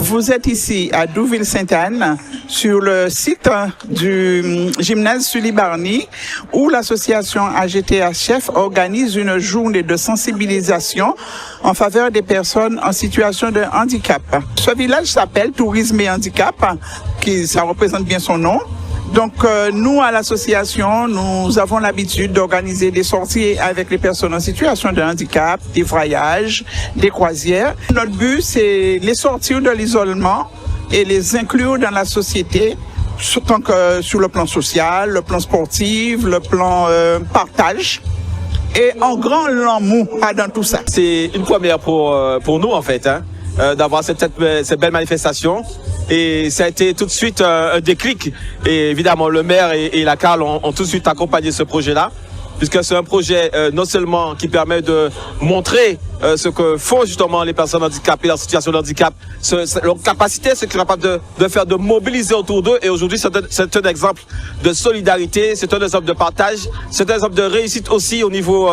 Vous êtes ici à Douville-Sainte-Anne, sur le site du gymnase Sully-Barny, où l'association AGTHF organise une journée de sensibilisation en faveur des personnes en situation de handicap. Ce village s'appelle Tourisme et Handicap, ça représente bien son nom. Donc nous, à l'association, nous avons l'habitude d'organiser des sorties avec les personnes en situation de handicap, des voyages, des croisières. Notre but, c'est les sortir de l'isolement et les inclure dans la société, tant que sur le plan social, le plan sportif, le plan partage. Et en grand l'amour dans tout ça. C'est une première pour nous, en fait, d'avoir cette belle manifestation. Et ça a été tout de suite un déclic. Et évidemment, le maire et la CAL ont tout de suite accompagné ce projet-là, puisque c'est un projet non seulement qui permet de montrer ce que font justement les personnes handicapées en situation de handicap, leur capacité, ce qu'ils sont capables de faire, de mobiliser autour d'eux. Et aujourd'hui, c'est un exemple de solidarité, c'est un exemple de partage, c'est un exemple de réussite aussi au niveau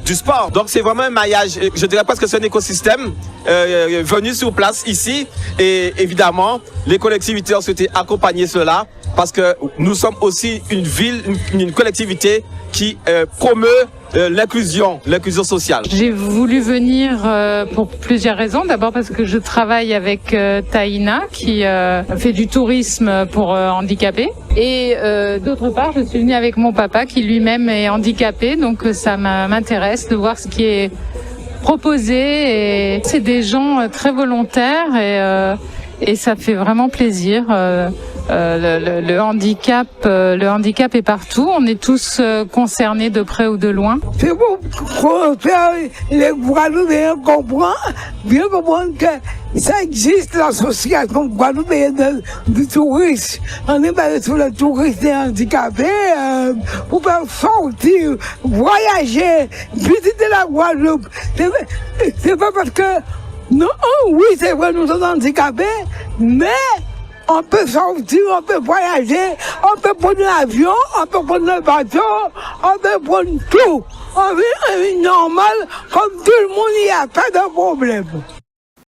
du sport. Donc c'est vraiment un maillage, je dirais presque que c'est un écosystème venu sur place ici. Et évidemment, les collectivités ont souhaité accompagner cela, parce que nous sommes aussi une ville, une collectivité qui promeut l'inclusion sociale. J'ai voulu venir pour plusieurs raisons. D'abord parce que je travaille avec Taïna qui fait du tourisme pour handicapés. Et d'autre part, je suis venue avec mon papa qui lui-même est handicapé. Donc ça m'intéresse de voir ce qui est proposé. Et c'est des gens très volontaires et ça fait vraiment plaisir. Le handicap est partout. On est tous concernés de près ou de loin. C'est pour faire les Guadeloupéens bien comprendre que ça existe, l'association Guadeloupéenne du tourisme. On est basé sur le tourisme et handicapé pour faire sortir, voyager, visiter la Guadeloupe. C'est pas parce que non, oui, c'est vrai, nous sommes handicapés, mais on peut sortir, on peut voyager, on peut prendre l'avion, on peut prendre le bateau, on peut prendre tout. On vit une vie normale, comme tout le monde, il n'y a pas de problème.